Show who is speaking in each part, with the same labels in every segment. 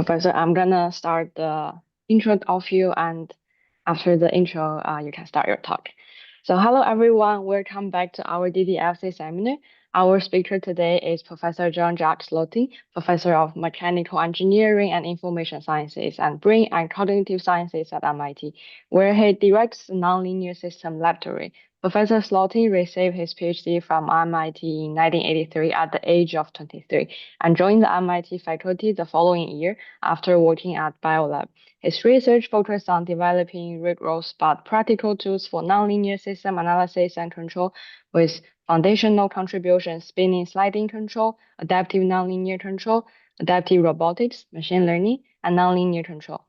Speaker 1: Professor, I'm gonna start the intro of you, and after the intro, you can start your talk. So, hello everyone, welcome back to our DDLC seminar. Our speaker today is Professor Jean-Jacques Slotine, Professor of Mechanical Engineering and Information Sciences and Brain and Cognitive Sciences at MIT, where he directs the Nonlinear System Laboratory. Professor Slotine received his PhD from MIT in 1983 at the age of 23 and joined the MIT faculty the following year after working at Biolab. His research focused on developing rigorous but practical tools for nonlinear system analysis and control with foundational contributions spinning sliding control, adaptive nonlinear control, adaptive robotics, machine learning, and nonlinear control.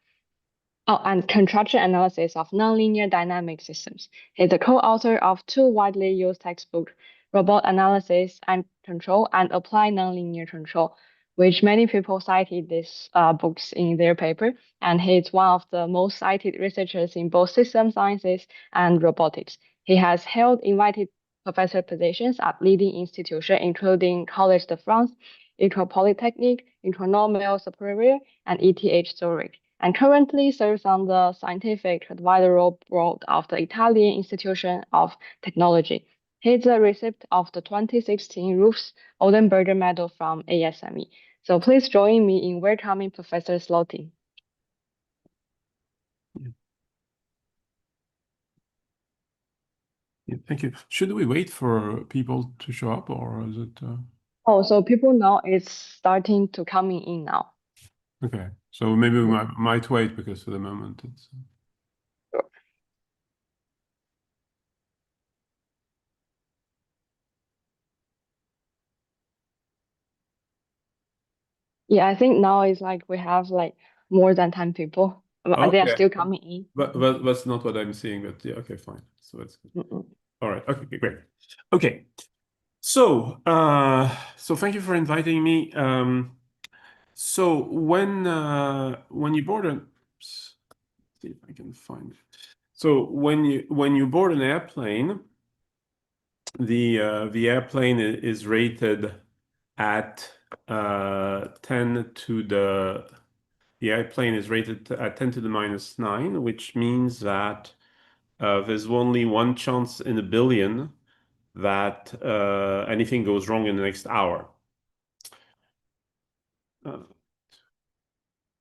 Speaker 1: Oh, and contraction analysis of nonlinear dynamic systems. He's the co-author of two widely used textbooks, Robot Analysis and Control and Applied Nonlinear Control, which many people cited these books in their paper, and he's one of the most cited researchers in both system sciences and robotics. He has held invited professor positions at leading institutions including Collège de France, École Polytechnique, École Normale Supérieure, and ETH Zurich, and currently serves on the scientific advisory board of the Italian Institution of Technology. He is a recipient of the 2016 Ruth Oldenburger Medal from ASME. So please join me in welcoming Professor Slotine.
Speaker 2: Yeah, thank you. Should we wait for people to show up, or is it?
Speaker 1: Oh, so people now it's starting to coming in now.
Speaker 2: Okay, so maybe we might wait because for the moment it's.
Speaker 1: Yeah, I think now it's like we have like more than 10 people.
Speaker 2: Okay.
Speaker 1: They are still coming in.
Speaker 2: But that's not what I'm seeing. But yeah, okay, fine. So that's good. All right. Okay, great. Okay. So thank you for inviting me. So when you board an, see if I can find it. So when you board an airplane, the airplane is rated at 10 to the airplane is rated at 10 to the minus 9, which means that there's only one chance in a billion that anything goes wrong in the next hour.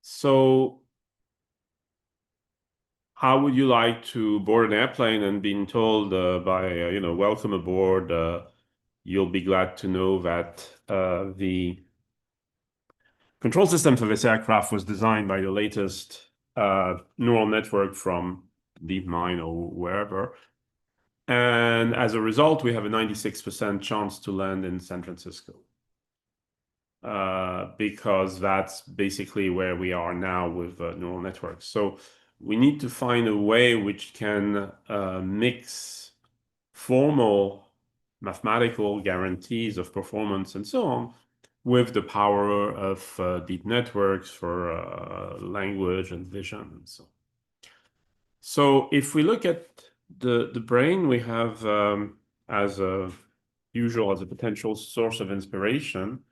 Speaker 2: So how would you like to board an airplane and being told by, welcome aboard, you'll be glad to know that the control system for this aircraft was designed by the latest neural network from DeepMind or wherever. And as a result, we have a 96% chance to land in San Francisco. Because that's basically where we are now with neural networks. So we need to find a way which can mix formal mathematical guarantees of performance and so on with the power of deep networks for language and vision and so on. So if we look at the brain, we have as a potential source of inspiration,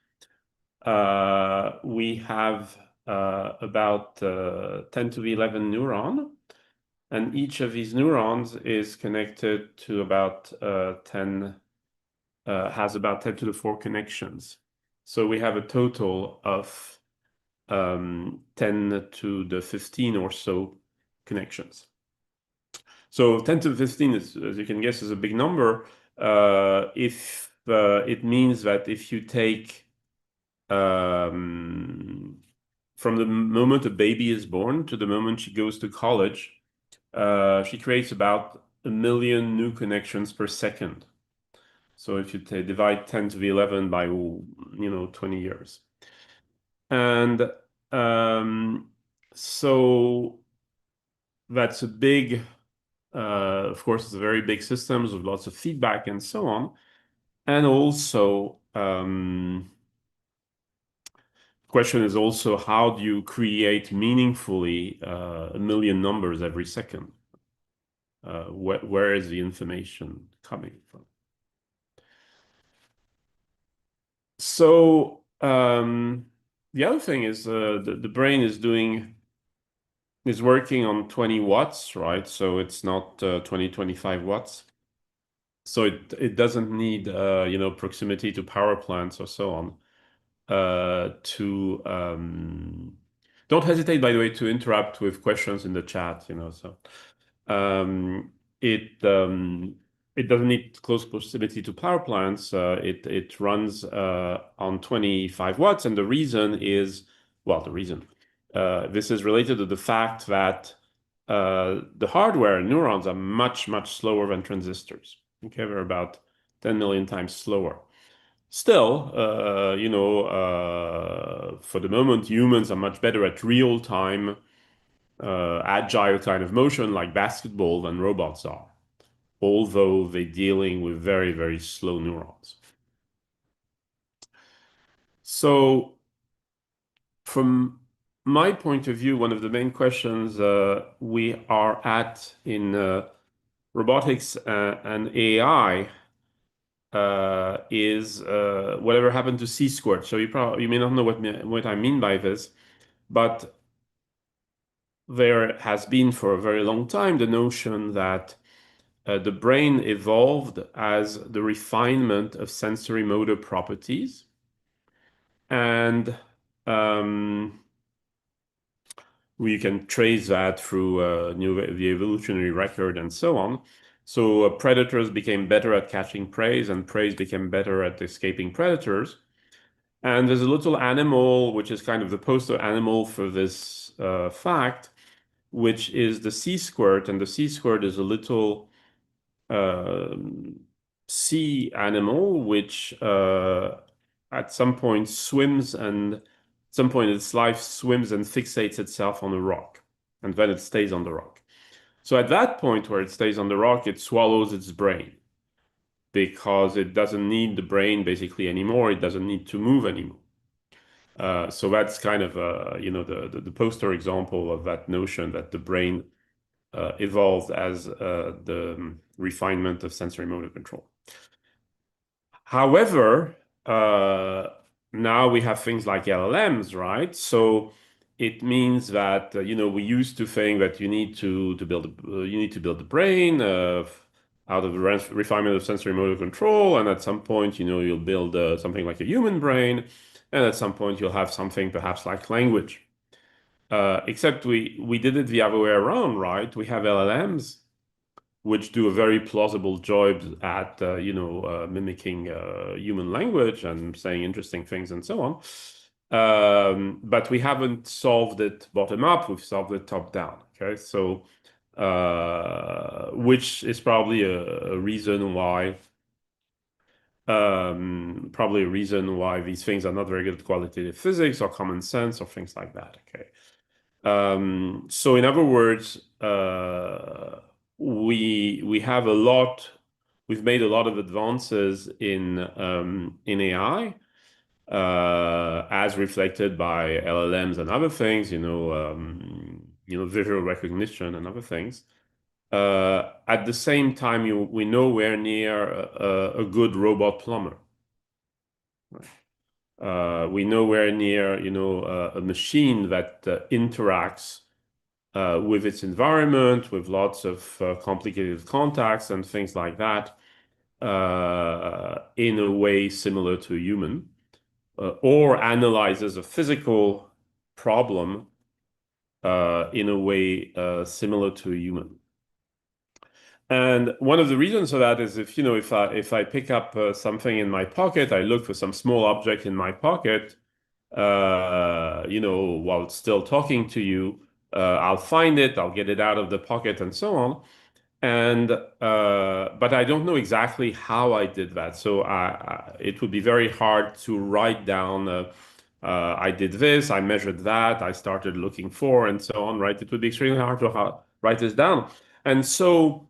Speaker 2: we have about 10 to the 11 neuron, and each of these neurons is connected to about 10, has about 10 to the 4 connections. So we have a total of 10 to the 15 or so connections. So 10 to 15 is, as you can guess, is a big number. If it means that if you take from the moment a baby is born to the moment she goes to college, she creates about 1 million new connections per second. So if you divide 10 to the 11 by 20 years, and so that's a big, of course, it's a very big systems with lots of feedback and so on, and also. Question is also, how do you create meaningfully 1 million numbers every second? Where is the information coming from? So the other thing is the brain is working on 20 watts, right? So it's not 20, 25 watts. So it doesn't need proximity to power plants or so on to don't hesitate, by the way, to interrupt with questions in the chat, so um, it it doesn't need close proximity to power plants. It runs on 25 watts, and the reason is, well, this is related to the fact that the hardware neurons are much, much slower than transistors. Okay, they're about 10 million times slower. Still, for the moment, humans are much better at real-time, agile kind of motion like basketball than robots are, although they're dealing with very, very slow neurons. So from my point of view, one of the main questions we are at in robotics and AI is whatever happened to C-squared. So you may not know what I mean by this, but there has been for a very long time the notion that the brain evolved as the refinement of sensory motor properties. And we can trace that through the evolutionary record and so on. So predators became better at catching prey, and prey became better at escaping predators. And there's a little animal, which is kind of the poster animal for this fact, which is the sea squirt. And the sea squirt is a little sea animal, which at some point swims, and at some point in its life swims and fixates itself on a rock, and then it stays on the rock. So at that point where it stays on the rock, it swallows its brain because it doesn't need the brain basically anymore. It doesn't need to move anymore. So that's kind of the poster example of that notion that the brain evolved as the refinement of sensory motor control. However, now we have things like LLMs, right? So it means that we used to think that you need to build the brain out of the refinement of sensory motor control, and at some point you'll build something like a human brain, and at some point you'll have something perhaps like language. Except we did it the other way around, right? We have LLMs which do a very plausible job at mimicking human language and saying interesting things and so on. But we haven't solved it bottom up, we've solved it top down. Okay, so which is probably a reason why these things are not very good at qualitative physics or common sense or things like that. Okay. So in other words, we've made a lot of advances in AI, as reflected by LLMs and other things, visual recognition and other things. At the same time, we're nowhere near a good robot plumber. We're nowhere near, a machine that interacts with its environment, with lots of complicated contacts and things like that, in a way similar to a human, or analyzes a physical problem in a way similar to a human. And one of the reasons for that is if I pick up something in my pocket, I look for some small object in my pocket, while still talking to you, I'll find it, I'll get it out of the pocket and so on. And but I don't know exactly how I did that. So it would be very hard to write down, I did this, I measured that, I started looking for, and so on, right? It would be extremely hard to write this down. And so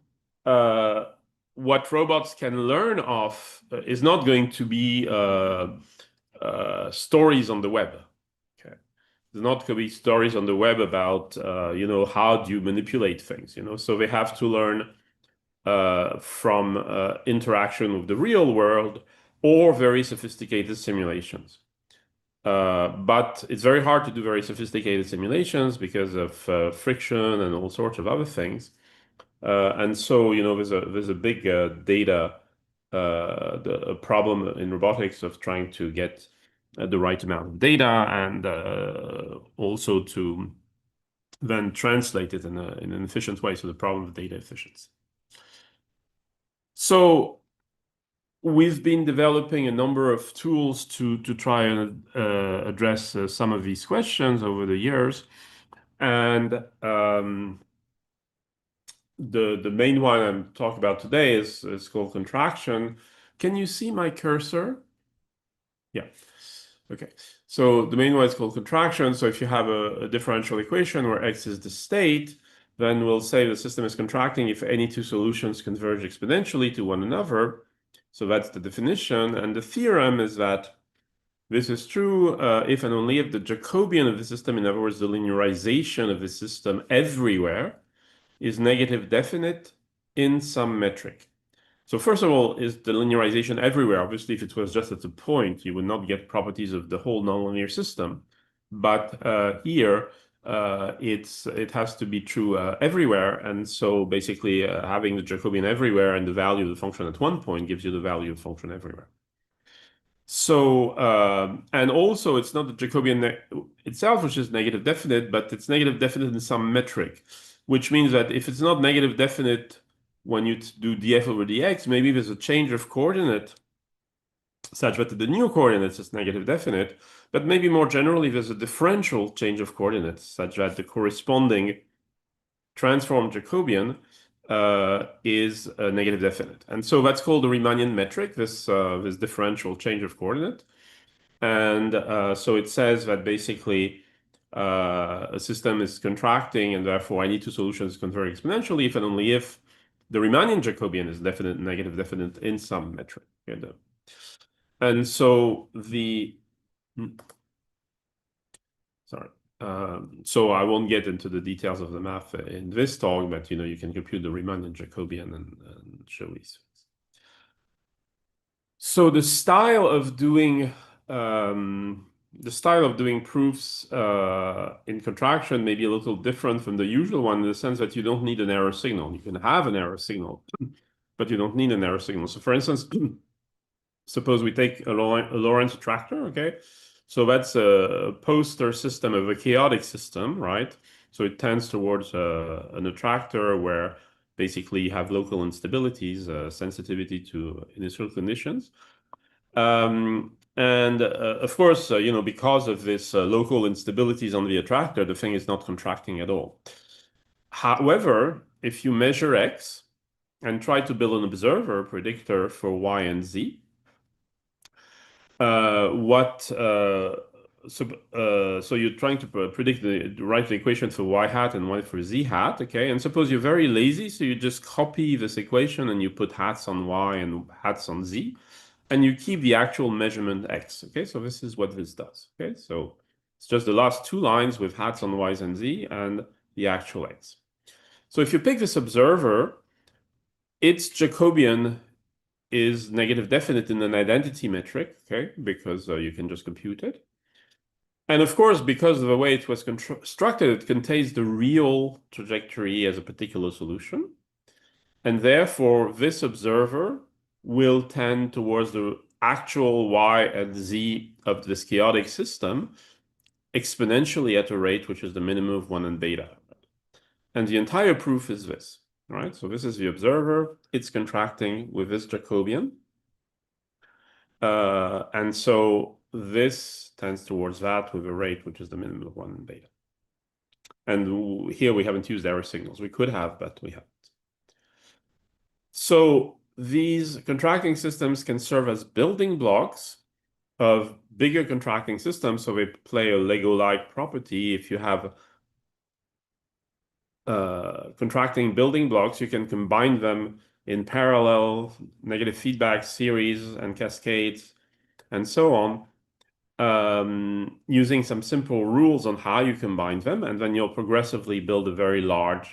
Speaker 2: what robots can learn of is not going to be stories on the web. Okay, there's not going to be stories on the web about how do you manipulate things. So they have to learn from interaction with the real world or very sophisticated simulations. But it's very hard to do very sophisticated simulations because of friction and all sorts of other things. And so, there's a big data a problem in robotics of trying to get the right amount of data and also to then translate it in an efficient way. So the problem of data efficiency. So we've been developing a number of tools to try and address some of these questions over the years. And the main one I'm talking about today is called contraction. Can you see my cursor? Yeah. Okay. So the main one is called contraction. So if you have a differential equation where x is the state, then we'll say the system is contracting if any two solutions converge exponentially to one another. So that's the definition. And the theorem is that this is true if and only if the Jacobian of the system, in other words, the linearization of the system everywhere, is negative definite in some metric. So first of all, is the linearization everywhere? Obviously, if it was just at a point, you would not get properties of the whole nonlinear system. But here, it has to be true everywhere. And so basically, having the Jacobian everywhere and the value of the function at one point gives you the value of the function everywhere. So, and also it's not the Jacobian itself, which is negative definite, but it's negative definite in some metric, which means that if it's not negative definite when you do df over dx, maybe there's a change of coordinate such that the new coordinates is negative definite, but maybe more generally, there's a differential change of coordinates such that the corresponding transform Jacobian is negative definite. And so that's called the Riemannian metric, this differential change of coordinate. And so it says that basically a system is contracting and therefore any two solutions converge exponentially if and only if the Riemannian Jacobian is definite, negative definite in some metric. And so sorry. So I won't get into the details of the math in this talk, but you can compute the Riemannian Jacobian and show these things. So the style of doing proofs in contraction may be a little different from the usual one in the sense that you don't need an error signal. You can have an error signal, but you don't need an error signal. So for instance, suppose we take a Lorentz attractor, okay? So that's a poster system of a chaotic system, right? So it tends towards an attractor where basically you have local instabilities, sensitivity to initial conditions. And of course, because of this local instabilities on the attractor, the thing is not contracting at all. However, if you measure x and try to build an observer predictor for y and z, so you're trying to predict write the equation for y hat and one for z hat, okay? And suppose you're very lazy, so you just copy this equation and you put hats on y and hats on z, and you keep the actual measurement x, okay? So this is what this does, okay? So it's just the last two lines with hats on y's and z and the actual x. So if you pick this observer, its Jacobian is negative definite in an identity metric, okay, because you can just compute it. And of course, because of the way it was constructed, it contains the real trajectory as a particular solution. And therefore, this observer will tend towards the actual y and z of this chaotic system exponentially at a rate which is the minimum of 1 and beta. And the entire proof is this, right? So this is the observer. It's contracting with this Jacobian. And so this tends towards that with a rate which is the minimum of 1 in beta. And here we haven't used error signals. We could have, but we haven't. So these contracting systems can serve as building blocks of bigger contracting systems. So they play a Lego-like property. If you have contracting building blocks, you can combine them in parallel, negative feedback series and cascades, and so on. Using some simple rules on how you combine them, and then you'll progressively build a very large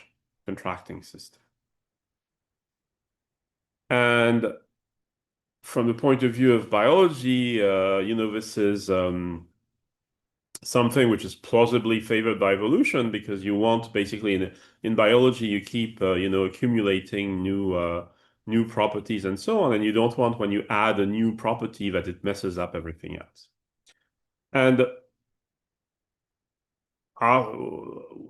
Speaker 2: contracting system. And from the point of view of biology, this is something which is plausibly favored by evolution, because you want basically in biology you keep accumulating new properties and so on, and you don't want when you add a new property that it messes up everything else. And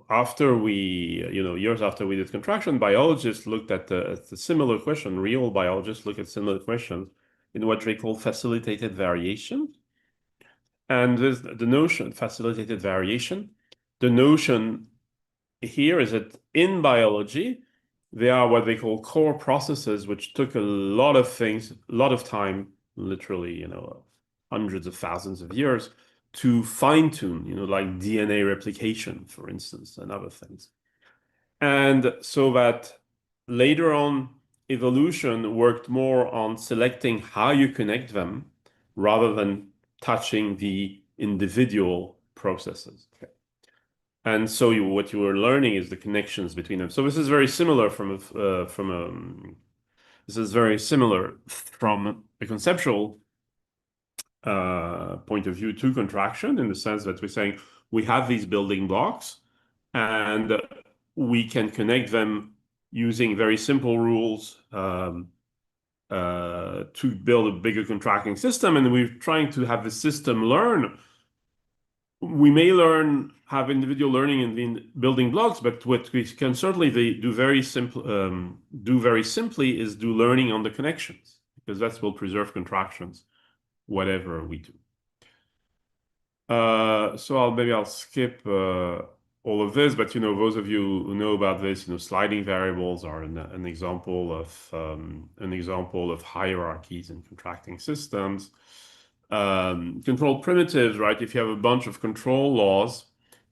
Speaker 2: after years after we did contraction, biologists looked at the similar question. Real biologists look at similar questions in what they call facilitated variation. And there's the notion facilitated variation. The notion here is that in biology, there are what they call core processes, which took a lot of time, literally, hundreds of thousands of years to fine tune, like DNA replication, for instance, and other things. And so that later on, evolution worked more on selecting how you connect them rather than touching the individual processes. Okay. And so what you were learning is the connections between them. So this is very similar from a conceptual point of view to contraction, in the sense that we're saying we have these building blocks and we can connect them using very simple rules to build a bigger contracting system. And we're trying to have the system learn. We may have individual learning in the building blocks, but what we can certainly do very simply is do learning on the connections, because that will preserve contractions, whatever we do. So maybe I'll skip all of this, but those of you who know about this, sliding variables are an example of hierarchies in contracting systems. Control primitives, right? If you have a bunch of control laws,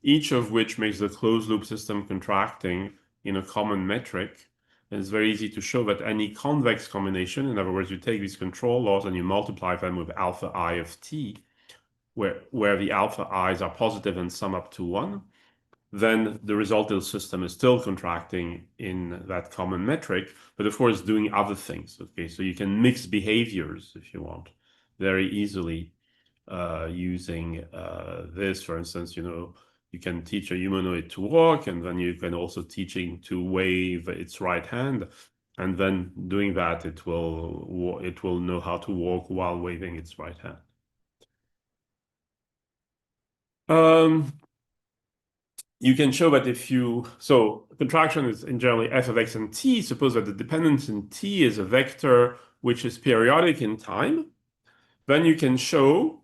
Speaker 2: each of which makes the closed loop system contracting in a common metric, and it's very easy to show that any convex combination, in other words, you take these control laws and you multiply them with alpha I of t, where the alpha i's are positive and sum up to 1, then the resultant system is still contracting in that common metric, but of course doing other things. Okay, so you can mix behaviors, if you want, very easily using this. For instance, you can teach a humanoid to walk, and then you can also teach it to wave its right hand, and then doing that, it will know how to walk while waving its right hand. You can show that so contraction is in generally f of x and t. Suppose that the dependence in t is a vector which is periodic in time. Then you can show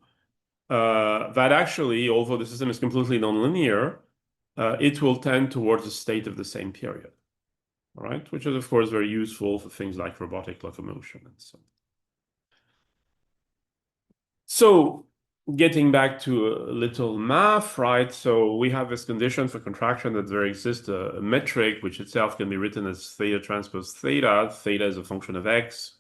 Speaker 2: that actually, although the system is completely nonlinear, it will tend towards a state of the same period. All right, which is of course very useful for things like robotic locomotion and so on. So getting back to a little math, right? So we have this condition for contraction that there exists a metric which itself can be written as theta transpose theta. Theta is a function of x,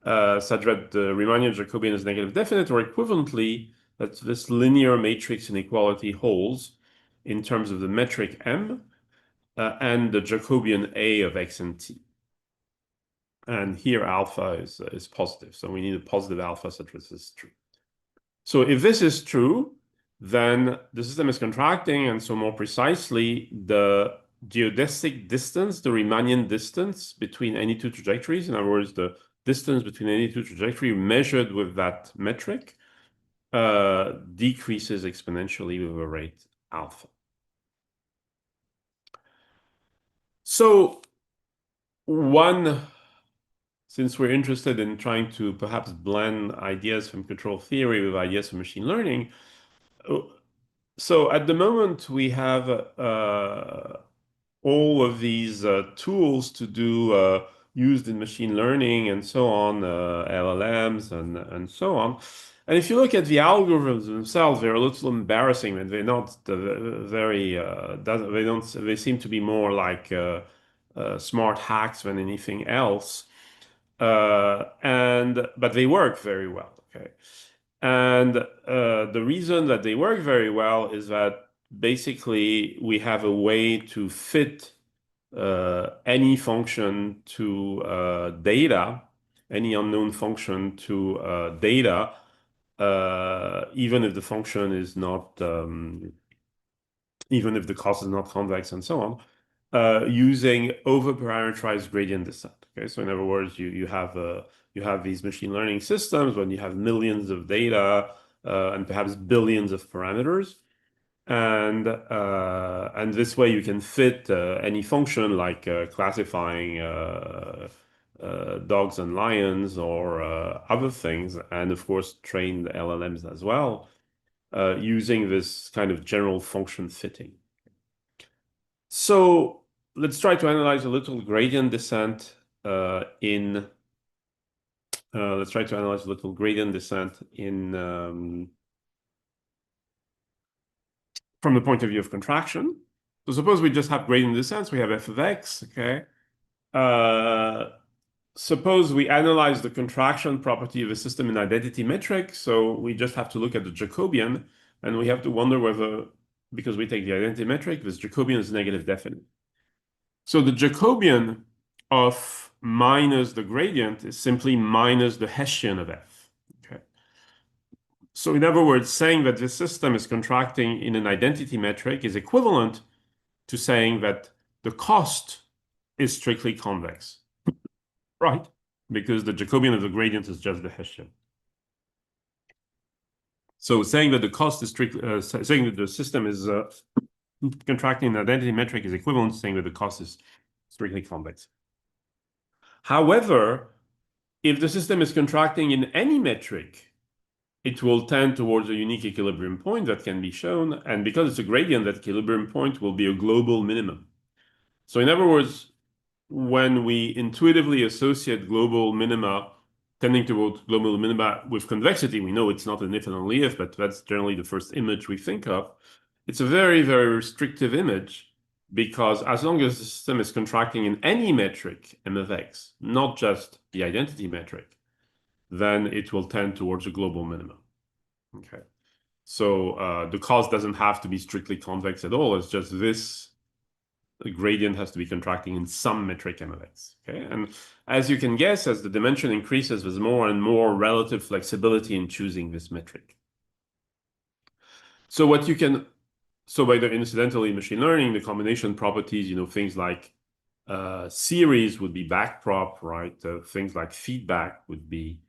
Speaker 2: such that the Riemannian Jacobian is negative definite, or equivalently, that this linear matrix inequality holds in terms of the metric m and the Jacobian a of x and t. And here alpha is positive, so we need a positive alpha such that this is true. So if this is true, then the system is contracting, and so more precisely, the geodesic distance, the Riemannian distance between any two trajectories, in other words, the distance between any two trajectories measured with that metric, decreases exponentially with a rate alpha. So since we're interested in trying to perhaps blend ideas from control theory with ideas from machine learning, so at the moment we have all of these tools to do used in machine learning and so on, LLMs and so on. And if you look at the algorithms themselves, they're a little embarrassing, and they're not they seem to be more like smart hacks than anything else. But they work very well. Okay, and the reason that they work very well is that basically we have a way to fit any function to data, any unknown function to data even if the function is not, even if the cost is not convex and so on, using over-parameterized gradient descent. Okay, so in other words, you have these machine learning systems when you have millions of data and perhaps billions of parameters, and this way you can fit any function like classifying dogs and lions or other things, and of course train the LLMs as well using this kind of general function fitting. So let's try to analyze a little gradient descent in. Let's try to analyze a little gradient descent in from the point of view of contraction. So suppose we just have gradient descent. We have f of x. Okay. Suppose we analyze the contraction property of a system in identity metric. So we just have to look at the Jacobian, and we have to wonder whether, because we take the identity metric, this Jacobian is negative definite. So the Jacobian of minus the gradient is simply minus the Hessian of f. Okay. So in other words, saying that this system is contracting in an identity metric is equivalent to saying that the cost is strictly convex. Right, because the Jacobian of the gradient is just the Hessian. So saying that the cost is strictly, saying that the system is contracting an identity metric is equivalent to saying that the cost is strictly convex. However, if the system is contracting in any metric, it will tend towards a unique equilibrium point that can be shown. And because it's a gradient, that equilibrium point will be a global minimum. So in other words, when we intuitively associate global minima tending towards global minima with convexity, we know it's not an if and only if, but that's generally the first image we think of. It's a very, very restrictive image because as long as the system is contracting in any metric m of x, not just the identity metric, then it will tend towards a global minimum. Okay, so the cost doesn't have to be strictly convex at all. It's just this gradient has to be contracting in some metric m of x. Okay, and as you can guess, as the dimension increases, there's more and more relative flexibility in choosing this metric. So what you can, so by the incidentally machine learning, the combination properties, things like series would be backprop, right? Things like feedback would be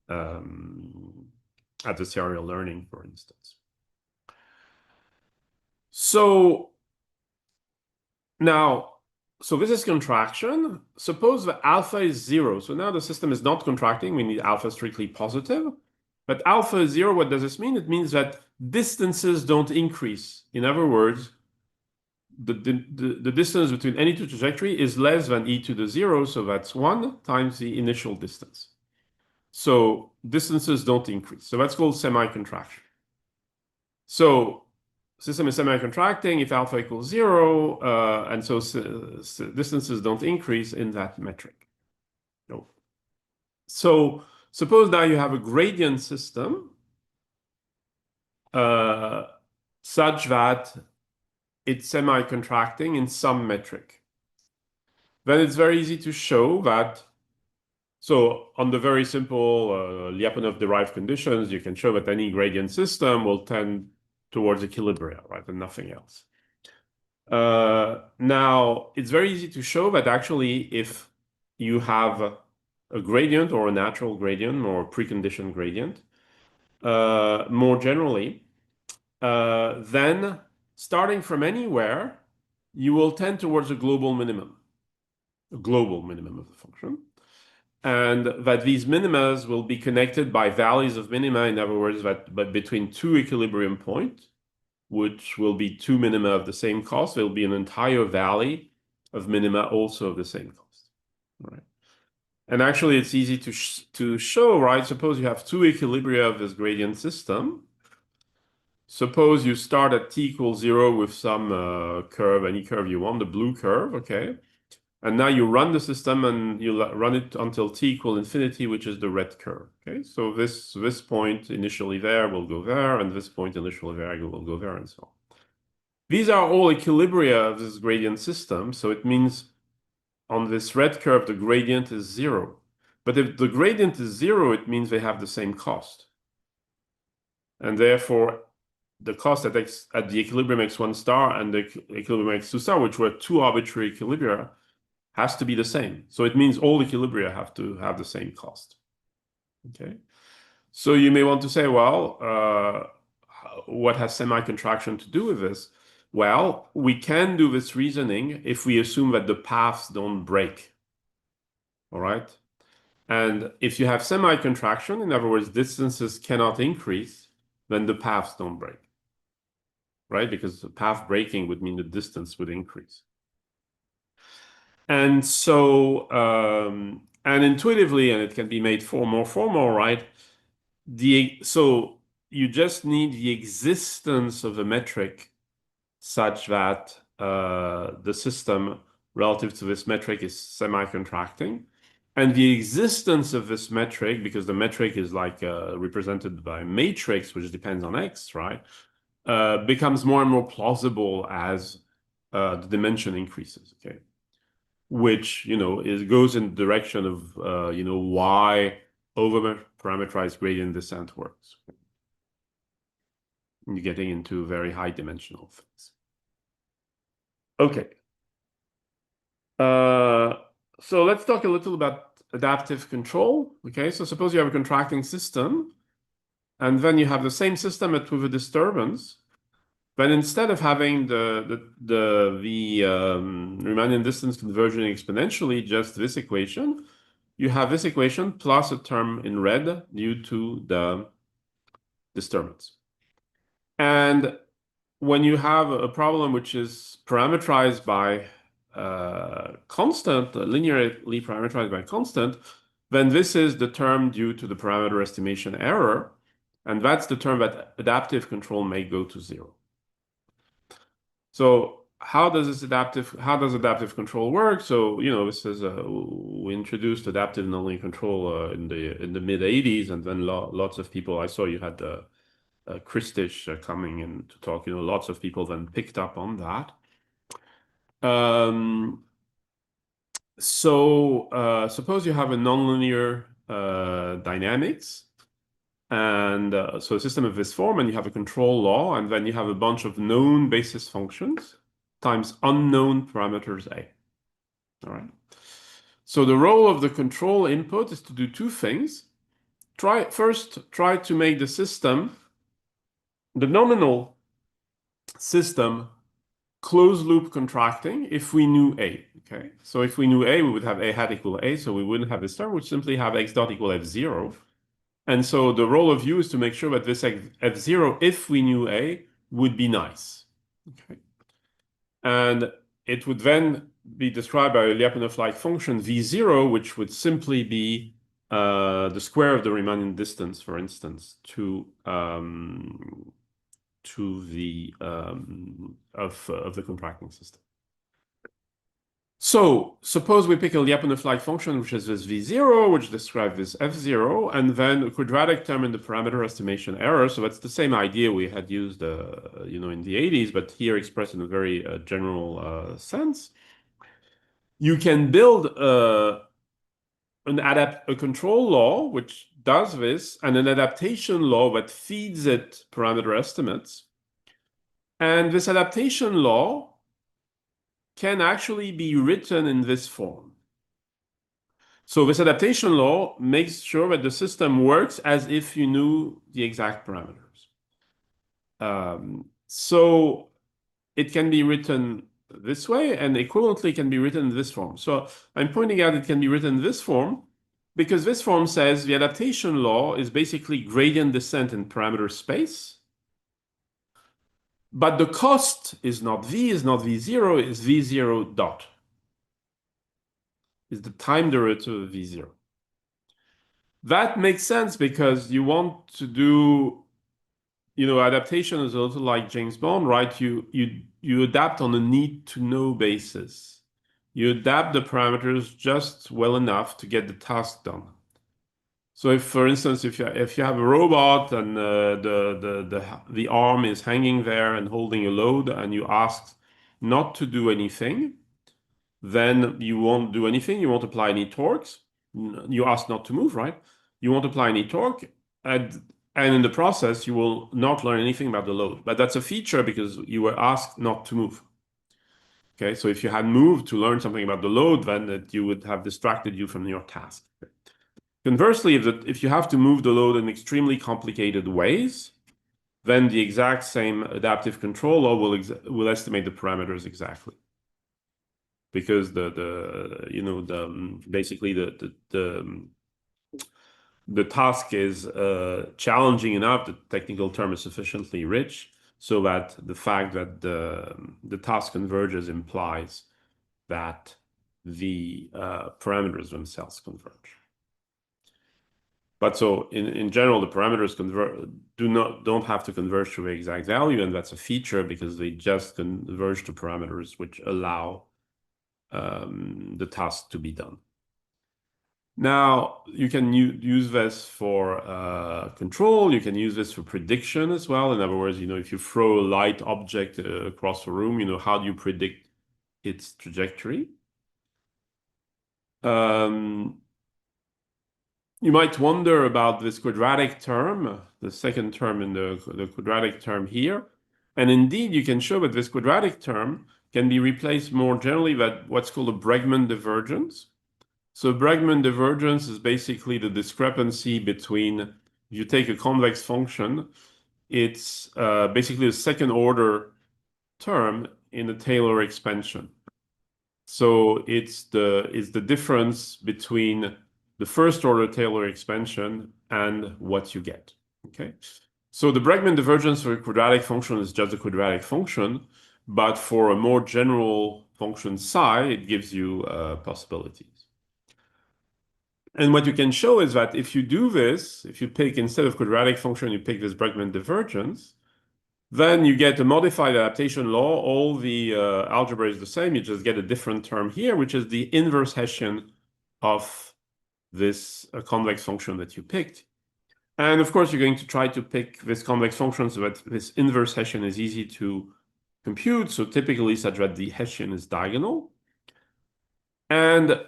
Speaker 2: adversarial learning, for instance. So now, so this is contraction. Suppose that alpha is 0. So now the system is not contracting. We need alpha strictly positive. But alpha is 0, what does this mean? It means that distances don't increase. In other words, the distance between any two trajectory is less than e to the 0. So that's 1 times the initial distance. So distances don't increase. So that's called semi-contraction. So system is semi-contracting if alpha equals 0, and so distances don't increase in that metric. No. So suppose now you have a gradient system such that it's semi-contracting in some metric. Then it's very easy to show that, so on the very simple Lyapunov-derived conditions, you can show that any gradient system will tend towards equilibria, right, and nothing else. Now, it's very easy to show that actually if you have a gradient or a natural gradient or a preconditioned gradient, more generally, then starting from anywhere, you will tend towards a global minimum of the function. And that these minimas will be connected by valleys of minima, in other words, but between two equilibrium points, which will be two minima of the same cost. There will be an entire valley of minima also of the same cost. All right. And actually, it's easy to show, right? Suppose you have two equilibria of this gradient system. Suppose you start at t equals 0 with some curve, any curve you want, the blue curve, okay? And now you run the system and you run it until t equals infinity, which is the red curve. Okay, so this point initially there will go there, and this point initially there will go there, and so on. These are all equilibria of this gradient system, so it means on this red curve the gradient is 0. But if the gradient is 0, it means they have the same cost. and therefore the cost at the equilibrium x1 star and the equilibrium x2 star, which were two arbitrary equilibria, has to be the same. So it means all equilibria have to have the same cost. Okay. So you may want to say, well, what has semi-contraction to do with this? Well, we can do this reasoning if we assume that the paths don't break. All right. And if you have semi-contraction, in other words, distances cannot increase, then the paths don't break. Right? Because the path breaking would mean the distance would increase. And so, and intuitively, and it can be made more formal, right? So you just need the existence of a metric such that the system relative to this metric is semi-contracting. And the existence of this metric, because the metric is like represented by a matrix, which depends on x, right, becomes more and more plausible as the dimension increases, okay? Which, goes in the direction of, why over-parameterized gradient descent works. You're getting into very high dimensional things. Okay. So let's talk a little about adaptive control. Okay, so suppose you have a contracting system, and then you have the same system but with a disturbance. Then instead of having the Riemannian distance converging exponentially, just this equation, you have this equation plus a term in red due to the disturbance. And when you have a problem which is parameterized by constant, linearly parameterized by constant, then this is the term due to the parameter estimation error. And that's the term that adaptive control may go to 0. So how does adaptive control work? So, this is we introduced adaptive nonlinear control in the mid 80s, and then lots of people, I saw you had Christish coming in to talk, lots of people then picked up on that. So suppose you have a nonlinear dynamics, and so a system of this form, and you have a control law, and then you have a bunch of known basis functions times unknown parameters A. All right. So the role of the control input is to do two things. First, try to make the system, the nominal system, closed loop contracting if we knew A. Okay. So if we knew A, we would have A hat equal A, so we wouldn't have this term, we would simply have x dot equal f0. And so the role of U is to make sure that this f0, if we knew A, would be nice. Okay. And it would then be described by a Lyapunov-like function v0, which would simply be the square of the Riemannian distance, for instance, to the of the contracting system. So suppose we pick a Lyapunov-like function, which is this v0, which describes this f0, and then a quadratic term in the parameter estimation error. So that's the same idea we had used, in the 80s, but here expressed in a very general sense. You can build a control law which does this, and an adaptation law that feeds it parameter estimates. And this adaptation law can actually be written in this form. So this adaptation law makes sure that the system works as if you knew the exact parameters. So it can be written this way, and equivalently can be written in this form. So I'm pointing out it can be written in this form because this form says the adaptation law is basically gradient descent in parameter space. But the cost is not v0, it's v0 dot. Is the time derivative of v0. That makes sense because you want to do, adaptation is a little like James Bond, right? You adapt on a need-to-know basis. You adapt the parameters just well enough to get the task done. So if, for instance, if you have a robot and the arm is hanging there and holding a load, and you ask not to do anything, then you won't do anything. You won't apply any torques. You ask not to move, right? You won't apply any torque, and And in the process, you will not learn anything about the load. But that's a feature because you were asked not to move. Okay, so if you had moved to learn something about the load, then you would have distracted you from your task. Conversely, if you have to move the load in extremely complicated ways, then the exact same adaptive control law will estimate the parameters exactly. Because basically the task is challenging enough, the technical term is sufficiently rich, so that the fact that the task converges implies that the parameters themselves converge. But so in general, the parameters don't have to converge to the exact value, and that's a feature because they just converge to parameters which allow the task to be done. Now, you can use this for control. You can use this for prediction as well. In other words, if you throw a light object across a room, how do you predict its trajectory? You might wonder about this quadratic term, the second term in the quadratic term here. And indeed, you can show that this quadratic term can be replaced more generally by what's called a Bregman divergence. So Bregman divergence is basically the discrepancy between, if you take a convex function, it's basically a second order term in a Taylor expansion. So it's the difference between the first order Taylor expansion and what you get. Okay. So the Bregman divergence for a quadratic function is just a quadratic function, but for a more general function psi, it gives you possibilities. And what you can show is that if you do this, if you pick, instead of quadratic function, you pick this Bregman divergence, then you get a modified adaptation law. All the algebra is the same. You just get a different term here, which is the inverse Hessian of this convex function that you picked. And of course, you're going to try to pick this convex function so that this inverse Hessian is easy to compute. So typically such that the Hessian is diagonal. And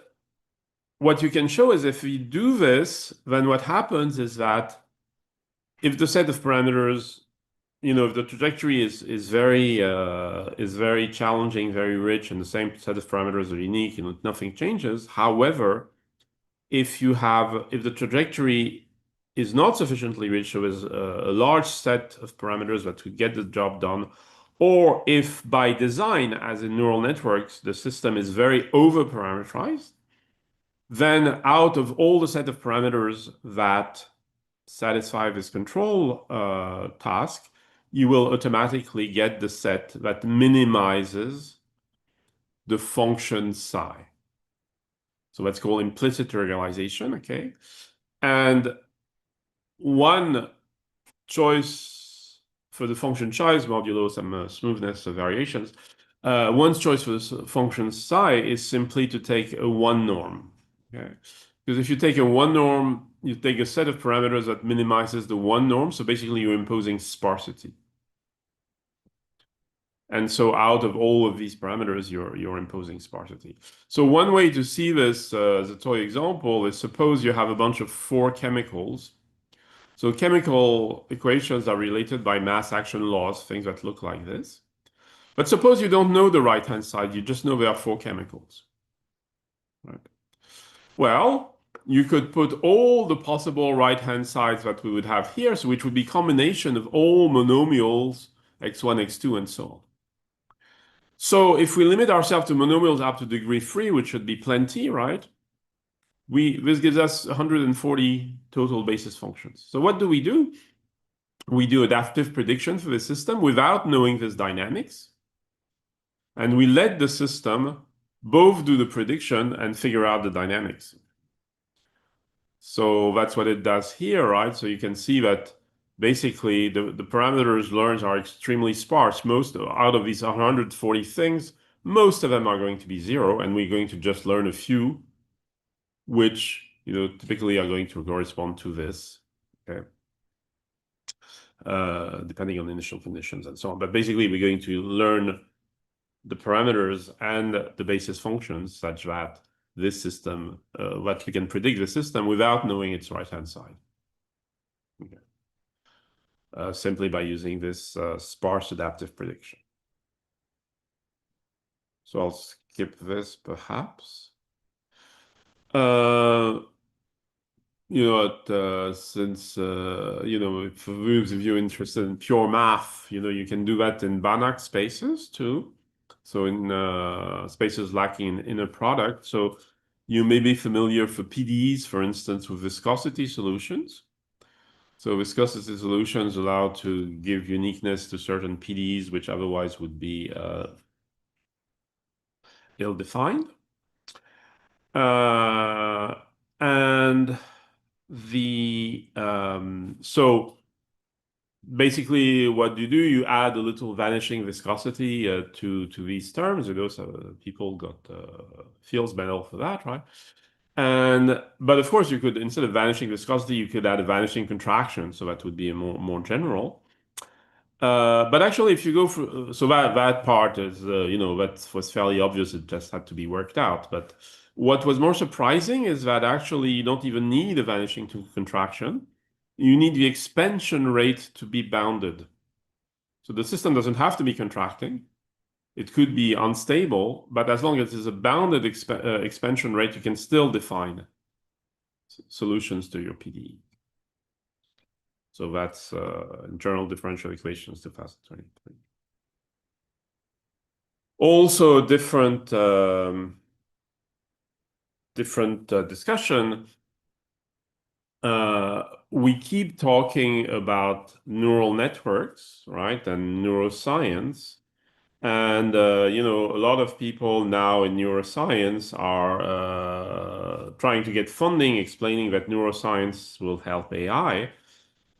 Speaker 2: what you can show is if we do this, then what happens is that if the set of parameters, if the trajectory is very challenging, very rich, and the same set of parameters are unique, nothing changes. However, if the trajectory is not sufficiently rich, so there's a large set of parameters that could get the job done, or if by design, as in neural networks, the system is very over-parameterized, then out of all the set of parameters that satisfy this control task, you will automatically get the set that minimizes the function psi. So that's called implicit regularization, okay? And one choice for the function psi is modulo some smoothness variations. One choice for the function psi is simply to take a one norm. Okay, because if you take a one norm, you take a set of parameters that minimizes the one norm. So basically, you're imposing sparsity. And so out of all of these parameters, you're imposing sparsity. So one way to see this as a toy example is suppose you have a bunch of 4 chemicals. So chemical equations are related by mass action laws, things that look like this. But suppose you don't know the right-hand side, you just know there are 4 chemicals. Right? Well, you could put all the possible right-hand sides that we would have here, so which would be combination of all monomials, x1, x2, and so on. So if we limit ourselves to monomials up to degree 3, which should be plenty, right? This gives us 140 total basis functions. So what do? We do adaptive prediction for the system without knowing this dynamics. And we let the system both do the prediction and figure out the dynamics. So that's what it does here, right? So you can see that basically the parameters learned are extremely sparse. Most out of these 140 things, most of them are going to be 0, and we're going to just learn a few, which typically are going to correspond to this. Okay. Depending on initial conditions and so on. But basically, we're going to learn the parameters and the basis functions such that this system, that we can predict the system without knowing its right-hand side. Okay. simply by using this sparse adaptive prediction. So I'll skip this perhaps. Since if you're interested in pure math, you can do that in Banach spaces too. So in spaces lacking in inner product. So you may be familiar for PDEs, for instance, with viscosity solutions. So viscosity solutions allow to give uniqueness to certain PDEs, which otherwise would be ill-defined. And so basically what you do, you add a little vanishing viscosity to these terms. So people got Fields medal for that, right? But of course you could, instead of vanishing viscosity, you could add a vanishing contraction, so that would be a more general. But actually, if you go for so that part is that was fairly obvious. It just had to be worked out. But what was more surprising is that actually you don't even need a vanishing contraction. You need the expansion rate to be bounded. So the system doesn't have to be contracting. It could be unstable, but as long as there's a bounded expansion rate, you can still define solutions to your PDE. So that's Journal Differential Equations 2023. Also, different discussion. We keep talking about neural networks, right, and neuroscience. And a lot of people now in neuroscience are trying to get funding, explaining that neuroscience will help AI.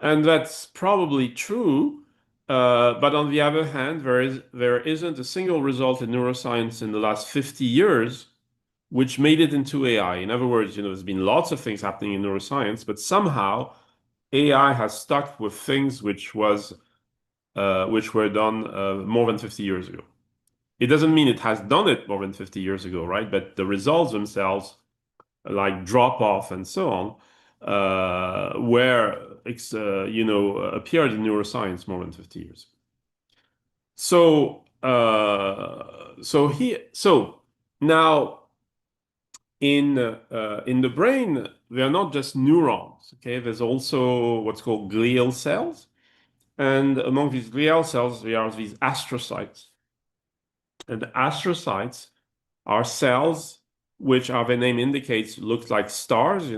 Speaker 2: And that's probably true. But on the other hand, there isn't a single result in neuroscience in the last 50 years which made it into AI. In other words, there's been lots of things happening in neuroscience, but somehow AI has stuck with things which were done more than 50 years ago. It doesn't mean it has done it more than 50 years ago, right? But the results themselves, like drop off and so on, appeared in neuroscience more than 50 years. So now in the brain, they are not just neurons. Okay, there's also what's called glial cells, and among these glial cells, there are these astrocytes, and astrocytes are cells which, as the name indicates, look like stars,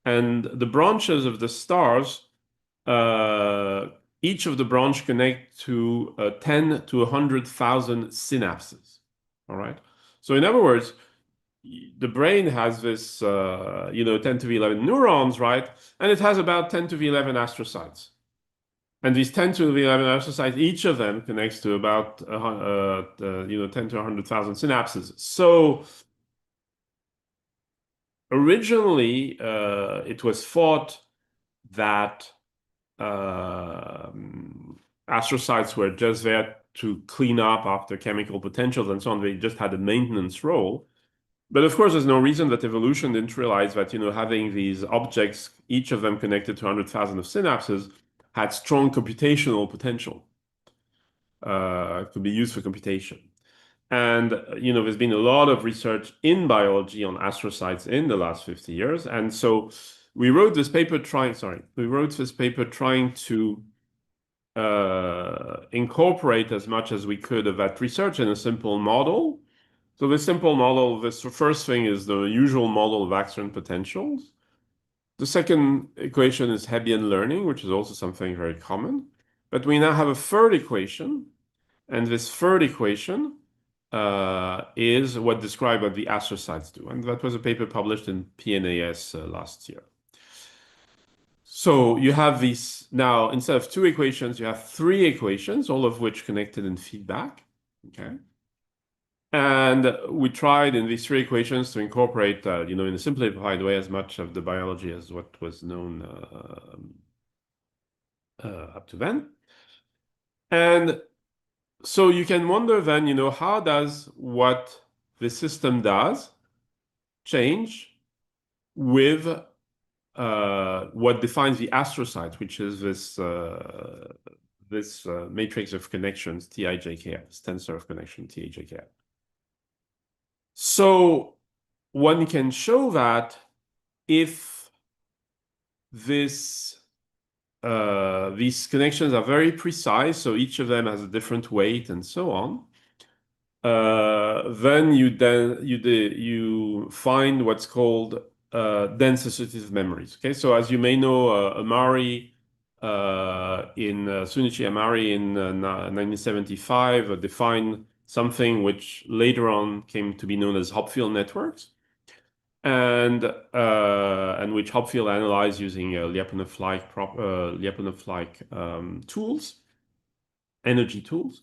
Speaker 2: and the branches of the stars, each of the branch connect to 10 to 100,000 synapses. All right. So in other words, the brain has this, 10 to the 11 neurons, right? And it has about 10 to the 11 astrocytes. And these 10 to the 11 astrocytes, each of them connects to about 10 to 100,000 synapses. So originally, it was thought that astrocytes were just there to clean up after chemical potentials and so on. They just had a maintenance role. But of course, there's no reason that evolution didn't realize that, having these objects, each of them connected to 100,000 of synapses, had strong computational potential. Could be used for computation. And, there's been a lot of research in biology on astrocytes in the last 50 years. And so we wrote this paper trying to incorporate as much as we could of that research in a simple model. So the simple model, this first thing is the usual model of accident potentials. The second equation is Hebbian learning, which is also something very common. But we now have a third equation, and this third equation is what describes what the astrocytes do. And that was a paper published in PNAS last year. So you have these, now instead of two equations, you have three equations, all of which connected in feedback. Okay. And we tried in these three equations to incorporate, in a simplified way, as much of the biology as what was known up to then. And so you can wonder then, how does what the system does change with what defines the astrocyte, which is this matrix of connections, TIJKF, this tensor of connection, TIJKF. So one can show that if these connections are very precise, so each of them has a different weight and so on, then you find what's called dense associative memories. Okay, so as you may know, Sunichi Amari in 1975 defined something which later on came to be known as Hopfield networks, and which Hopfield analyzed using Lyapunov-like tools, energy tools.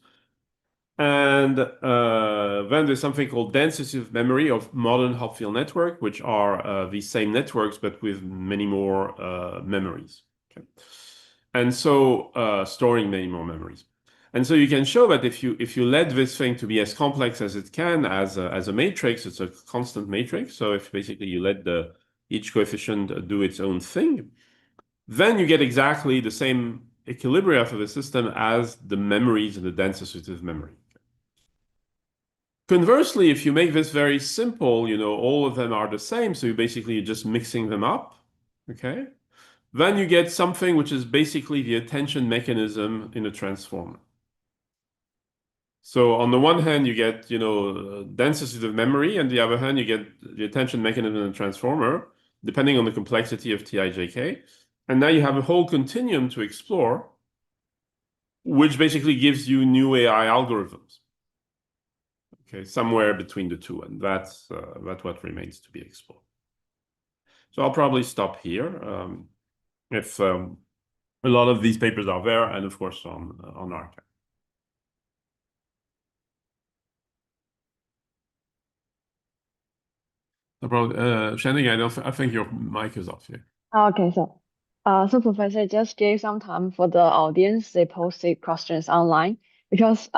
Speaker 2: And then there's something called dense associative memory of modern Hopfield network, which are the same networks but with many more memories. Okay. And so storing many more memories. And so you can show that if you let this thing to be as complex as it can as a matrix, it's a constant matrix. So if basically you let each coefficient do its own thing, then you get exactly the same equilibria for the system as the memories in the dense associative memory. Conversely, if you make this very simple, all of them are the same, so you're just mixing them up, okay? Then you get something which is basically the attention mechanism in a transformer. So on the one hand, you get, dense associative memory, and the other hand, you get the attention mechanism in a transformer, depending on the complexity of TIJK. And now you have a whole continuum to explore, which basically gives you new AI algorithms. Okay, somewhere between the two, and that's what remains to be explored. So I'll probably stop here. If a lot of these papers are there, and of course on arXiv. No problem. Shannon, I think your mic is off here.
Speaker 1: Okay, so Professor just gave some time for the audience. They posted questions online because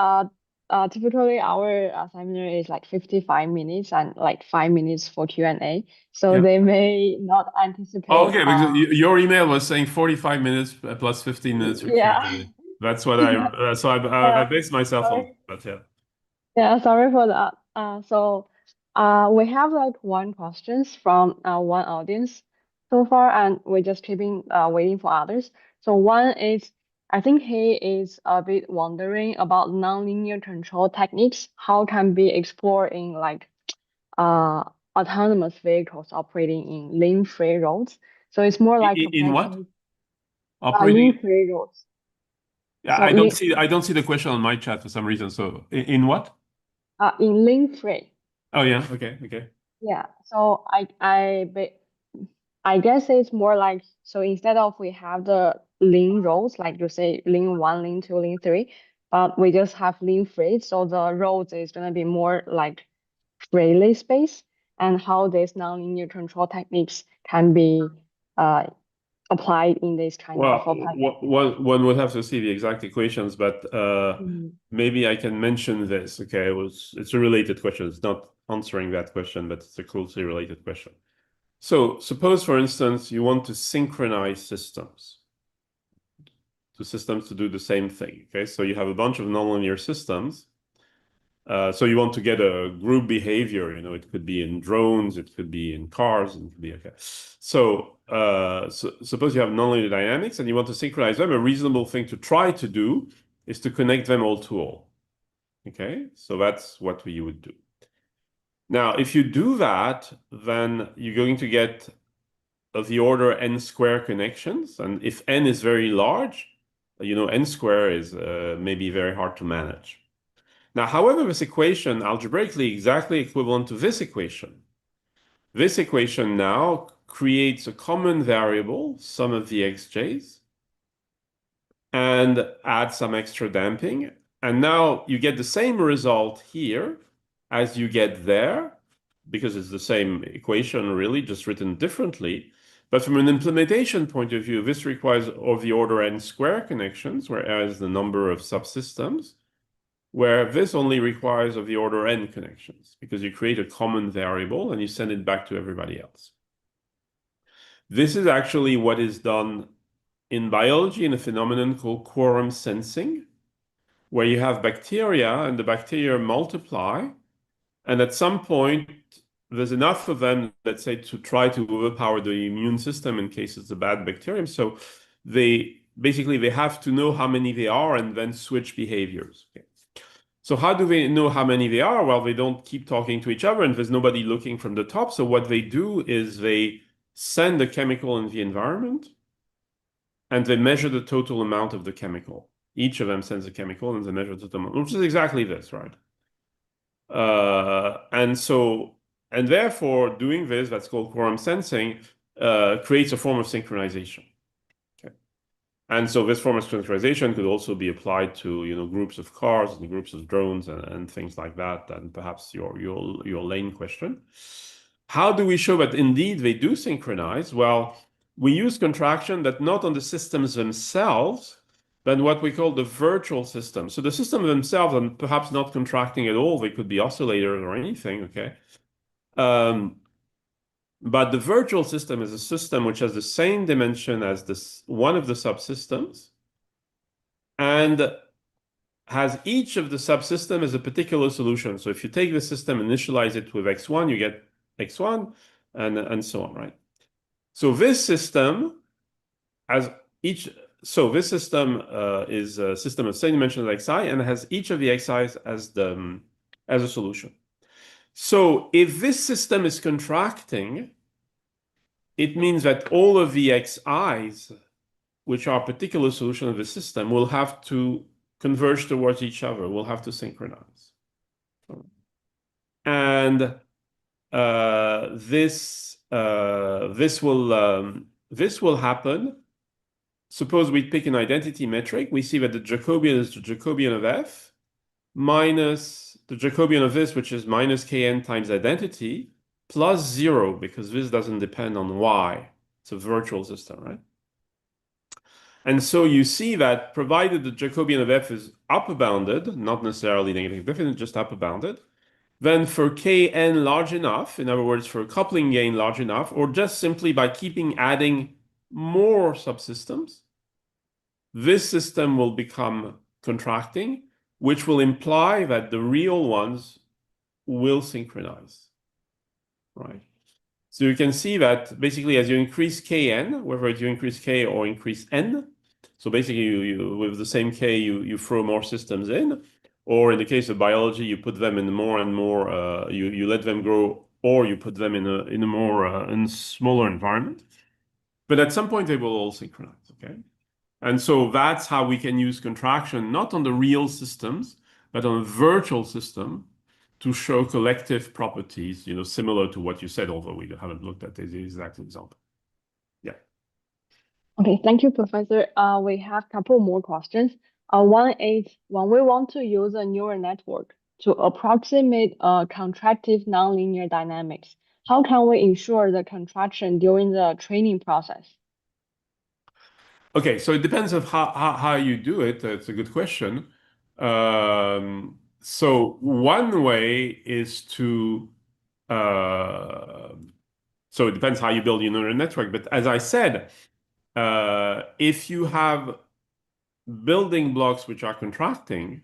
Speaker 1: typically our seminar is like 55 minutes and like 5 minutes for Q&A. So
Speaker 2: Yeah.
Speaker 1: they may not anticipate.
Speaker 2: Oh, okay, because your email was saying 45 minutes plus 15 minutes for Q&A. That's what I based myself on, but yeah.
Speaker 1: Yeah, sorry for that. So we have like one questions from one audience so far, and we're just keeping waiting for others. So one is, I think he is a bit wondering about nonlinear control techniques. How can be explored in like autonomous vehicles operating in lane-free roads? So it's more like
Speaker 2: In what?
Speaker 1: Operating lane-free roads.
Speaker 2: Yeah,
Speaker 1: So
Speaker 2: I don't see the question on my chat for some reason. So in what?
Speaker 1: In lane-free.
Speaker 2: Oh yeah, okay.
Speaker 1: Yeah, so I guess it's more like, so instead of we have the lane roads, like you say, lane 1, lane 2, lane 3, but we just have lane free. So the roads is going to be more like freely space, and how these nonlinear control techniques can be applied in this kind of
Speaker 2: one would have to see the exact equations, but maybe I can mention this. Okay, it's a related question. It's not answering that question, but it's a closely related question. So suppose, for instance, you want to synchronize systems to do the same thing. Okay, so you have a bunch of nonlinear systems. So you want to get a group behavior. It could be in drones, it could be in cars, and it could be okay. So suppose you have nonlinear dynamics and you want to synchronize them. A reasonable thing to try to do is to connect them all to all. Okay, so that's what you would do. Now, if you do that, then you're going to get of the order n square connections. And if n is very large, n square is maybe very hard to manage. Now, however, this equation algebraically exactly equivalent to this equation. This equation now creates a common variable, sum of the xj's, and adds some extra damping. And now you get the same result here as you get there, because it's the same equation really, just written differently. But from an implementation point of view, this requires of the order n square connections, whereas the number of subsystems, where this only requires of the order n connections, because you create a common variable and you send it back to everybody else. This is actually what is done in biology in a phenomenon called quorum sensing, where you have bacteria and the bacteria multiply, and at some point there's enough of them, let's say, to try to overpower the immune system in case it's a bad bacterium. So they have to know how many they are and then switch behaviors. Okay. So how do they know how many they are? Well, they don't keep talking to each other and there's nobody looking from the top. So what they do is they send a chemical in the environment and they measure the total amount of the chemical. Each of them sends a chemical and they measure the total amount, which is exactly this, right? And therefore, doing this, that's called quorum sensing, creates a form of synchronization. Okay. And so this form of synchronization could also be applied to, groups of cars and groups of drones and things like that, and perhaps your lane question. How do we show that indeed they do synchronize? Well, we use contraction, but not on the systems themselves, but what we call the virtual system. So the system themselves are perhaps not contracting at all. They could be oscillators or anything, okay? But the virtual system is a system which has the same dimension as one of the subsystems and has each of the subsystem as a particular solution. So if you take the system, initialize it with x1, you get x1, and so on, right? So this system has this system is a system of same dimension as xi and has each of the xi's as a solution. So if this system is contracting, it means that all of the xi's, which are a particular solution of the system, will have to converge towards each other, will have to synchronize. And this will happen. Suppose we pick an identity metric. We see that the Jacobian is the Jacobian of f minus the Jacobian of this, which is minus kn times identity, plus 0, because this doesn't depend on y. It's a virtual system, right? And so you see that provided the Jacobian of f is upper bounded, not necessarily negative definite, just upper bounded, then for kn large enough, in other words, for a coupling gain large enough, or just simply by keeping adding more subsystems, this system will become contracting, which will imply that the real ones will synchronize, right? So you can see that basically as you increase kn, whether you increase k or increase n, so basically you with the same k, you throw more systems in, or in the case of biology, you put them in more and more, you let them grow, or you put them in a more in smaller environment. But at some point they will all synchronize, okay? And so that's how we can use contraction, not on the real systems, but on a virtual system to show collective properties, similar to what you said, although we haven't looked at the exact example. Yeah.
Speaker 1: Okay, thank you, Professor. We have a couple more questions. One is when we want to use a neural network to approximate contractive nonlinear dynamics, how can we ensure the contraction during the training process?
Speaker 2: Okay, so it depends on how you do it. It's a good question. So one way is to so it depends how you build your neural network. But as I said, if you have building blocks which are contracting,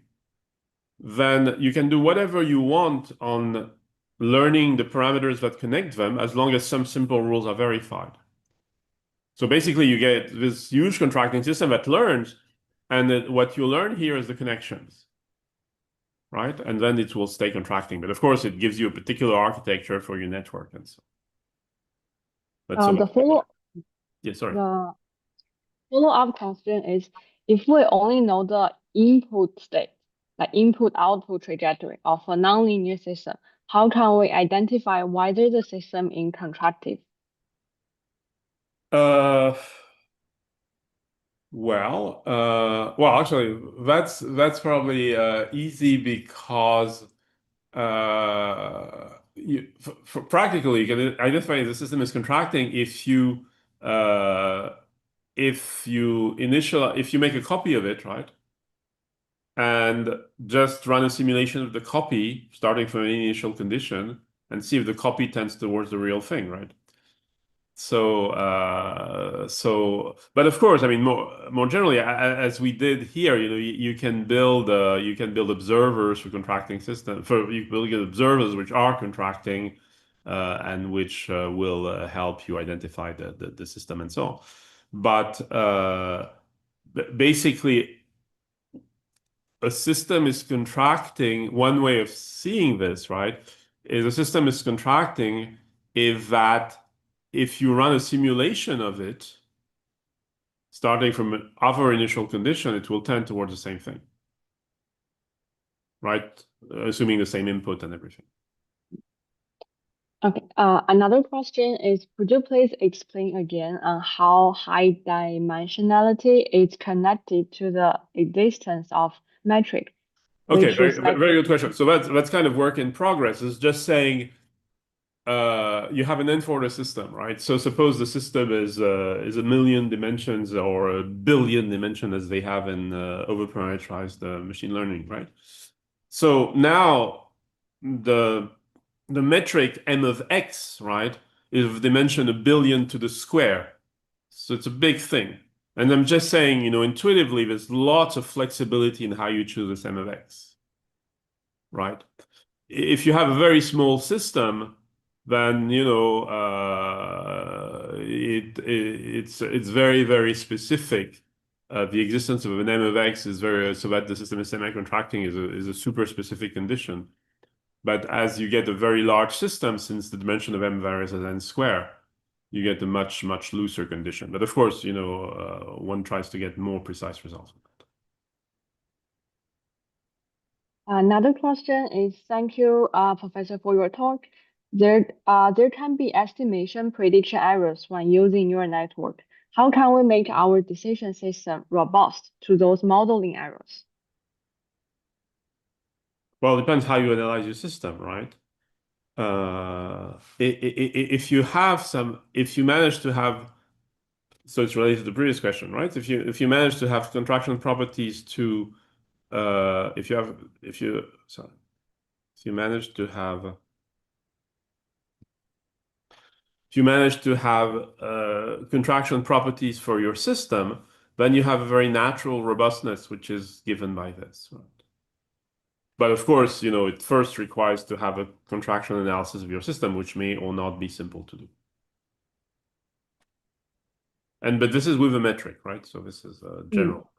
Speaker 2: then you can do whatever you want on learning the parameters that connect them as long as some simple rules are verified. So basically you get this huge contracting system that learns, and what you learn here is the connections, right? And then it will stay contracting. But of course, it gives you a particular architecture for your network and so.
Speaker 1: The follow-up question is, if we only know the input state, like input-output trajectory of a nonlinear system, how can we identify whether the system is contractive?
Speaker 2: Actually, that's probably easy because practically you can identify the system is contracting if you make a copy of it, right? And just run a simulation of the copy starting from an initial condition and see if the copy tends towards the real thing, right? But of course, I mean, more generally, as we did here, you can build observers for contracting system. You build observers which are contracting, and which will help you identify the system and so on. But basically, a system is contracting. One way of seeing this, right, is a system is contracting if you run a simulation of it, starting from our initial condition, it will tend towards the same thing, right? Assuming the same input and everything.
Speaker 1: Okay. Another question is, could you please explain again on how high dimensionality is connected to the existence of metric?
Speaker 2: Okay, very good question. So that's kind of work in progress. It's just saying you have an n-order system, right? So suppose the system is a million dimensions or a billion dimensions as they have in overparameterized machine learning, right? So now the metric m of x, right, is of dimension a billion to the square. So it's a big thing. And I'm just saying, intuitively, there's lots of flexibility in how you choose this m of x, right? If you have a very small system, then it's very, very specific. The existence of an m of x is so that the system is semi-contracting is a super specific condition. But as you get a very large system, since the dimension of m varies as n square, you get a much, much looser condition. But of course, one tries to get more precise results.
Speaker 1: Another question is, thank you, Professor, for your talk. There can be estimation prediction errors when using neural network. How can we make our decision system robust to those modeling errors?
Speaker 2: Well, it depends how you analyze your system, right? If you manage to have, so it's related to the previous question, right? If you manage to have contraction properties to, if you manage to have contraction properties for your system, then you have a very natural robustness, which is given by this, right? But of course, it first requires to have a contraction analysis of your system, which may or not be simple to do. But this is with a metric, right? So this is general.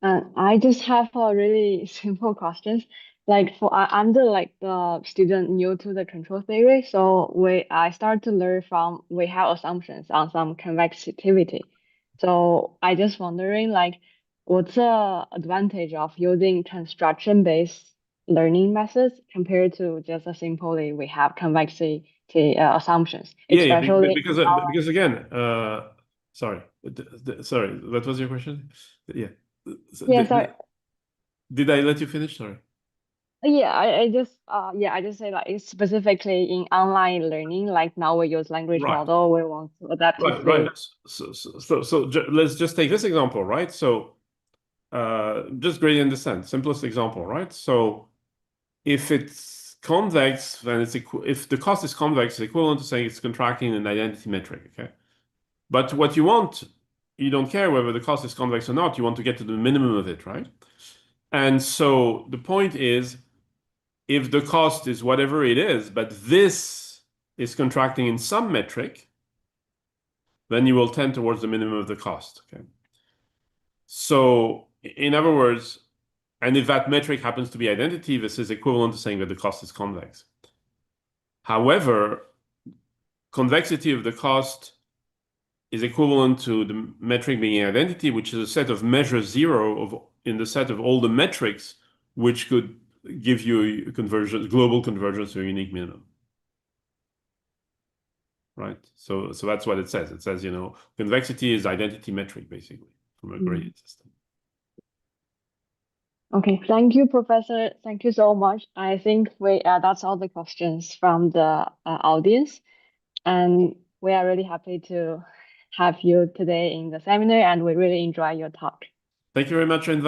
Speaker 1: I just have a really simple questions. Like I'm the student new to the control theory, so I start to learn from we have assumptions on some convexity. So I just wondering what's the advantage of using construction-based learning methods compared to just simply we have convexity assumptions, especially
Speaker 2: because again, sorry, what was your question? Yeah.
Speaker 1: Yeah, sorry.
Speaker 2: Did I let you finish? Sorry.
Speaker 1: Yeah, I just say it's specifically in online learning. Like now we use language model, we want to adapt to
Speaker 2: right. So let's just take this example, right? So just gradient descent, simplest example, right? So if it's convex, then if the cost is convex, it's equivalent to saying it's contracting an identity metric, okay? But what you don't care whether the cost is convex or not, you want to get to the minimum of it, right? And so the point is, if the cost is whatever it is, but this is contracting in some metric, then you will tend towards the minimum of the cost, okay? So in other words, and if that metric happens to be identity, this is equivalent to saying that the cost is convex. However, convexity of the cost is equivalent to the metric being identity, which is a set of measure zero in the set of all the metrics, which could give you a global convergence to a unique minimum. Right? So that's what it says. It says, convexity is identity metric, basically, from a gradient system.
Speaker 1: Okay, thank you, Professor. Thank you so much. I think that's all the questions from the audience. And we are really happy to have you today in the seminar, and we really enjoy your talk.
Speaker 2: Thank you very much for inviting